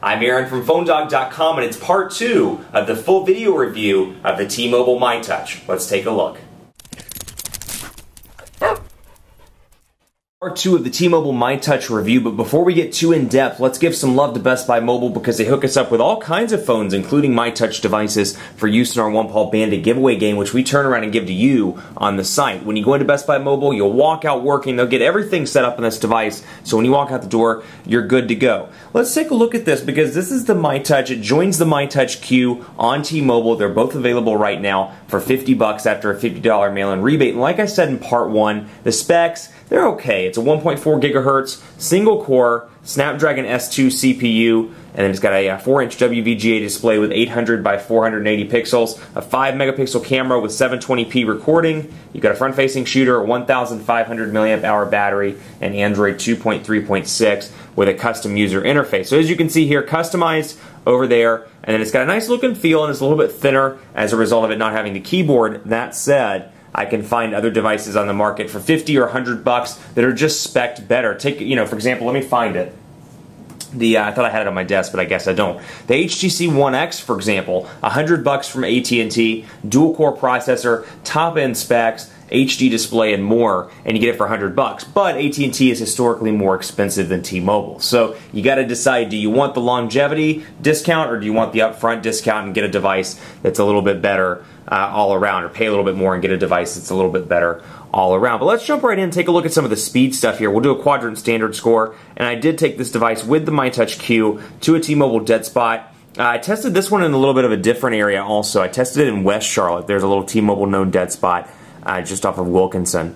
I'm Aaron from PhoneDog.com, and it's part 2 of the full video review of the T-Mobile myTouch. Let's take a look. Part 2 of the T-Mobile myTouch review, but before we get too in-depth, let's give some love to Best Buy Mobile because they hook us up with all kinds of phones, including myTouch devices for use in our One Paw Bandit giveaway game, which we turn around and give to you on the site. When you go into Best Buy Mobile, you'll walk out working. They'll get everything set up on this device, so when you walk out the door, you're good to go. Let's take a look at this because this is the myTouch. It joins the myTouch Q on T-Mobile. They're both available right now for $50 after a $50 mail-in rebate. And like I said in part 1, the specs, they're okay. It's a 1.4 gigahertz, single core, Snapdragon S2 CPU, and then it's got a 4-inch WVGA display with 800 by 480 pixels, a 5 megapixel camera with 720p recording. You've got a front-facing shooter, a 1,500 milliamp hour battery, and Android 2.3.6 with a custom user interface. So as you can see here, customized over there, and then it's got a nice look and feel, and it's a little bit thinner as a result of it not having the keyboard. That said, I can find other devices on the market for $50 or $100 that are just spec'd better. Take, for example, let me find it. I thought I had it on my desk, but I guess I don't. The HTC One X, for example, $100 from AT&T, dual-core processor, top-end specs, HD display, and more, and you get it for $100. But AT&T is historically more expensive than T-Mobile, so you got to decide: do you want the longevity discount, or do you want the upfront discount and get a device that's a little bit better all around, or pay a little bit more and get a device that's a little bit better all around? But let's jump right in and take a look at some of the speed stuff here. We'll do a quadrant standard score, and I did take this device with the myTouch Q to a T-Mobile dead spot. I tested this one in a little bit of a different area also. I tested it in West Charlotte. There's a little T-Mobile known dead spot just off of Wilkinson.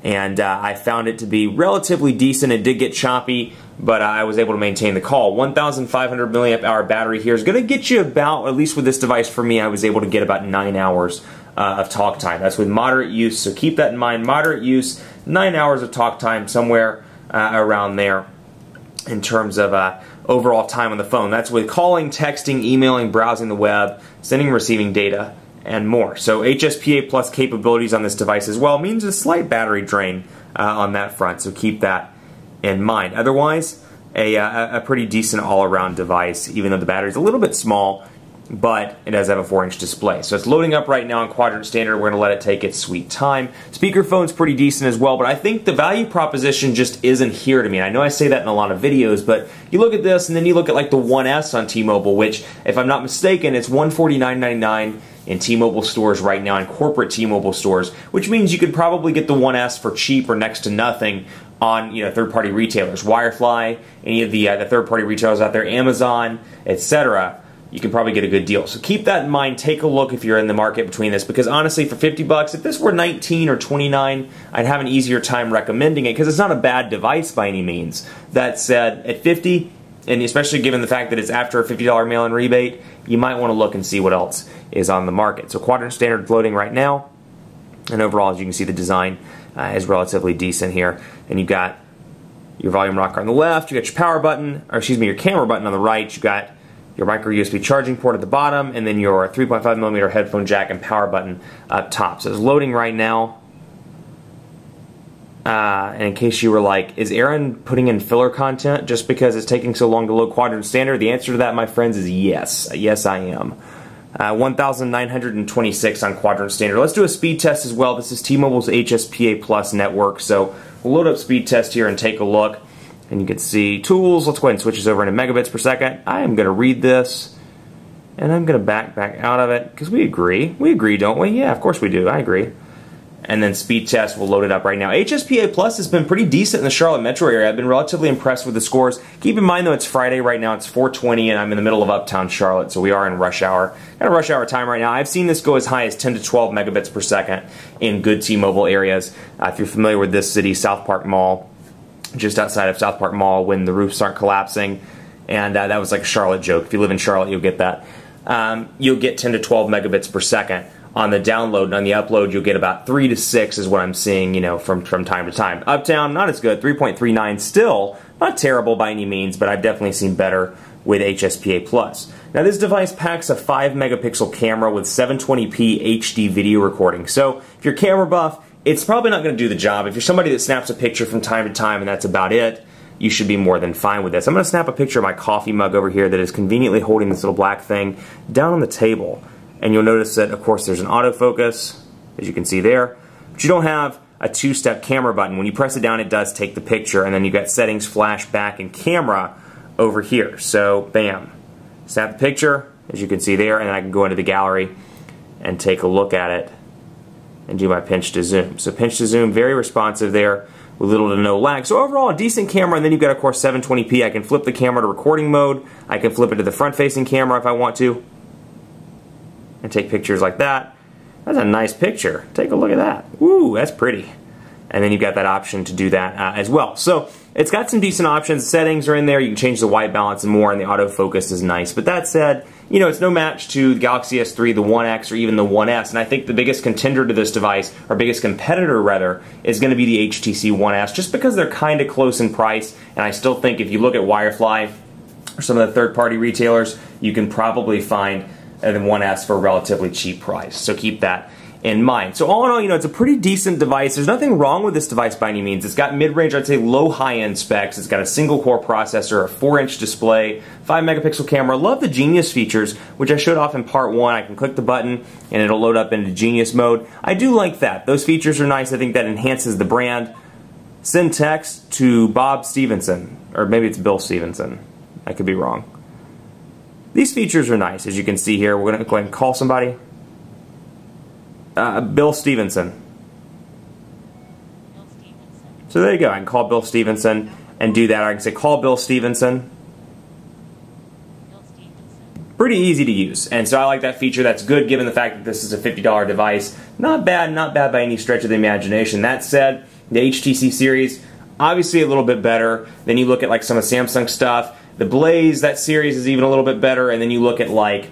And I found it to be relatively decent. It did get choppy, but I was able to maintain the call. 1,500 milliamp hour battery here is going to get you about, at least with this device for me, I was able to get about 9 hours of talk time. That's with moderate use, so keep that in mind. Moderate use, 9 hours of talk time, somewhere around there in terms of overall time on the phone. That's with calling, texting, emailing, browsing the web, sending and receiving data, and more. So HSPA plus capabilities on this device as well means a slight battery drain on that front, so keep that in mind. Otherwise, a pretty decent all-around device, even though the battery's a little bit small, but it does have a 4-inch display. So it's loading up right now in quadrant standard. We're going to let it take its sweet time. Speakerphone's pretty decent as well, but I think the value proposition just isn't here to me. I know I say that in a lot of videos, but you look at this and then you look at like the One S on T-Mobile, which, if I'm not mistaken, it's $149.99 in T-Mobile stores right now, in corporate T-Mobile stores, which means you could probably get the One S for cheap or next to nothing on third-party retailers, Wirefly, any of the third-party retailers out there, Amazon, etc. You can probably get a good deal. So keep that in mind. Take a look if you're in the market between this, because honestly, for $50, if this were 19 or 29, I'd have an easier time recommending it because it's not a bad device by any means. That said, at 50, and especially given the fact that it's after a $50 mail-in rebate, you might want to look and see what else is on the market. So quadrant standard loading right now, and overall, as you can see, the design is relatively decent here. And you've got your volume rocker on the left, you got your power button, or excuse me, your camera button on the right, you've got your micro USB charging port at the bottom, and then your 3.5mm headphone jack and power button up top. So it's loading right now. And in case you were like, is Aaron putting in filler content just because it's taking so long to load quadrant standard? The answer to that, my friends, is yes. Yes, I am. 1,926 on quadrant standard. Let's do a speed test as well. This is T-Mobile's HSPA Plus network. So we'll load up speed test here and take a look. And you can see tools. Let's go ahead and switch this over into megabits per second. I am going to read this, and I'm going to back out of it because we agree. We agree, don't we? Yeah, of course we do. I agree. And then speed test, we'll load it up right now. HSPA Plus has been pretty decent in the Charlotte metro area. I've been relatively impressed with the scores. Keep in mind, though, it's Friday right now. It's 4:20, and I'm in the middle of uptown Charlotte, so we are in rush hour. Kind of rush hour time right now. I've seen this go as high as 10 to 12 megabits per second in good T-Mobile areas. If you're familiar with this city, South Park Mall, just outside of South Park Mall, when the roofs aren't collapsing, and that was like a Charlotte joke. If you live in Charlotte, you'll get that. You'll get 10 to 12 megabits per second on the download, and on the upload you'll get about 3 to 6 is what I'm seeing, from time to time. Uptown, not as good, 3.39, still not terrible by any means, but I've definitely seen better with HSPA Plus. Now this device packs a 5 megapixel camera with 720p HD video recording. So if you're camera buff, it's probably not going to do the job. If you're somebody that snaps a picture from time to time and that's about it, you should be more than fine with this. I'm going to snap a picture of my coffee mug over here that is conveniently holding this little black thing down on the table. And you'll notice that, of course, there's an autofocus, as you can see there. But you don't have a two-step camera button. When you press it down, it does take the picture, and then you've got settings, flash, back, and camera over here. So, bam. Snap the picture, as you can see there, and I can go into the gallery and take a look at it and do my pinch to zoom. So pinch to zoom, very responsive there with little to no lag. So overall, a decent camera, and then you've got, of course, 720p. I can flip the camera to recording mode. I can flip it to the front-facing camera if I want to and take pictures like that. That's a nice picture. Take a look at that. Ooh, that's pretty. And then you've got that option to do that as well. So it's got some decent options. Settings are in there. You can change the white balance and more, and the autofocus is nice. But that said, you know, it's no match to the Galaxy S3, the One X, or even the One S. And I think the biggest contender to this device, or biggest competitor rather, is going to be the HTC One S, just because they're kind of close in price. And I still think if you look at Wirefly or some of the third-party retailers, you can probably find the One S for a relatively cheap price. So keep that in mind. So all in all, you know, it's a pretty decent device. There's nothing wrong with this device by any means. It's got mid-range, I'd say low high-end specs. It's got a single-core processor, a 4-inch display, 5-megapixel camera. Love the Genius features, which I showed off in part 1. I can click the button and it'll load up into Genius mode. I do like that. Those features are nice. I think that enhances the brand. Send text to Bob Stevenson, or maybe it's Bill Stevenson. I could be wrong. These features are nice, as you can see here. We're going to go ahead and call somebody. Bill Stevenson. So there you go. I can call Bill Stevenson and do that. Or I can say, call Bill Stevenson. Pretty easy to use. And so I like that feature. That's good given the fact that this is a $50 device. Not bad by any stretch of the imagination. That said, the HTC series, obviously a little bit better. Then you look at like some of Samsung stuff. The Blaze, that series is even a little bit better. And then you look at like,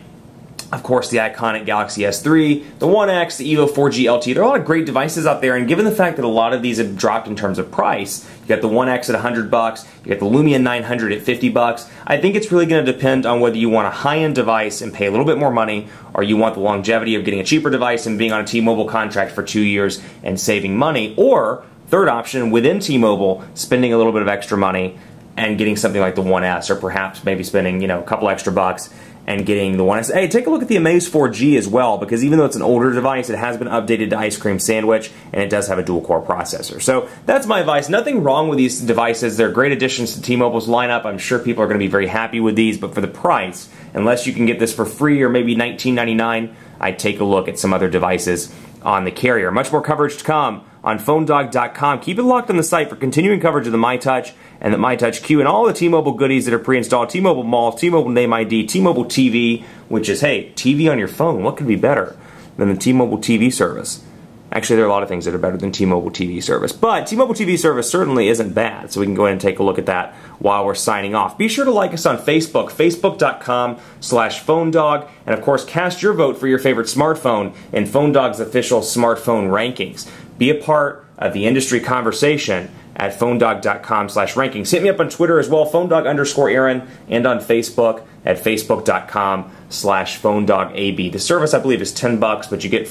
of course, the iconic Galaxy S3, the One X, the Evo 4G LTE. There are a lot of great devices out there, and given the fact that a lot of these have dropped in terms of price, you got the One X at $100, you got the Lumia 900 at $50, I think it's really going to depend on whether you want a high-end device and pay a little bit more money, or you want the longevity of getting a cheaper device and being on a T-Mobile contract for 2 years and saving money, or, third option, within T-Mobile, spending a little bit of extra money and getting something like the One S, or perhaps maybe spending, you know, a couple extra bucks and getting the One S. Hey, take a look at the Amaze 4G as well, because even though it's an older device, it has been updated to Ice Cream Sandwich, and it does have a dual-core processor. So that's my advice. Nothing wrong with these devices. They're great additions to T-Mobile's lineup. I'm sure people are going to be very happy with these, but for the price, unless you can get this for free or maybe $19.99, I'd take a look at some other devices on the carrier. Much more coverage to come on PhoneDog.com. Keep it locked on the site for continuing coverage of the myTouch and the myTouch Q and all the T-Mobile goodies that are pre-installed. T-Mobile Mall, T-Mobile Name ID, T-Mobile TV, which is, hey, TV on your phone. What could be better than the T-Mobile TV service? Actually, there are a lot of things that are better than T-Mobile TV service, but T-Mobile TV service certainly isn't bad, so we can go ahead and take a look at that while we're signing off. Be sure to like us on Facebook, facebook.com/PhoneDog, and of course, cast your vote for your favorite smartphone in PhoneDog's official smartphone rankings. Be a part of the industry conversation at PhoneDog.com/rankings. Hit me up on Twitter as well, PhoneDog_Aaron, and on Facebook at Facebook.com/PhoneDogAB. The service, I believe, is $10, but you get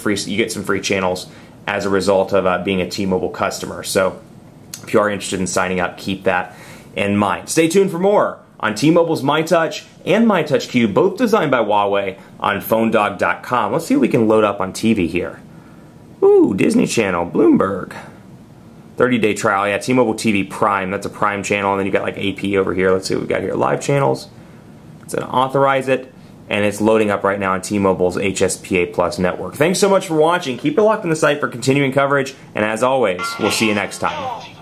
some free channels as a result of being a T-Mobile customer. So if you are interested in signing up, keep that in mind. Stay tuned for more on T-Mobile's myTouch and myTouch Q, both designed by Huawei, on PhoneDog.com. Let's see what we can load up on TV here. Ooh, Disney Channel, Bloomberg. 30-day trial, yeah, T-Mobile TV Prime. That's a Prime channel, and then you've got like AP over here. Let's see what we've got here. Live channels. It's going to authorize it, and it's loading up right now on T-Mobile's HSPA Plus network. Thanks so much for watching. Keep it locked on the site for continuing coverage, and as always, we'll see you next time.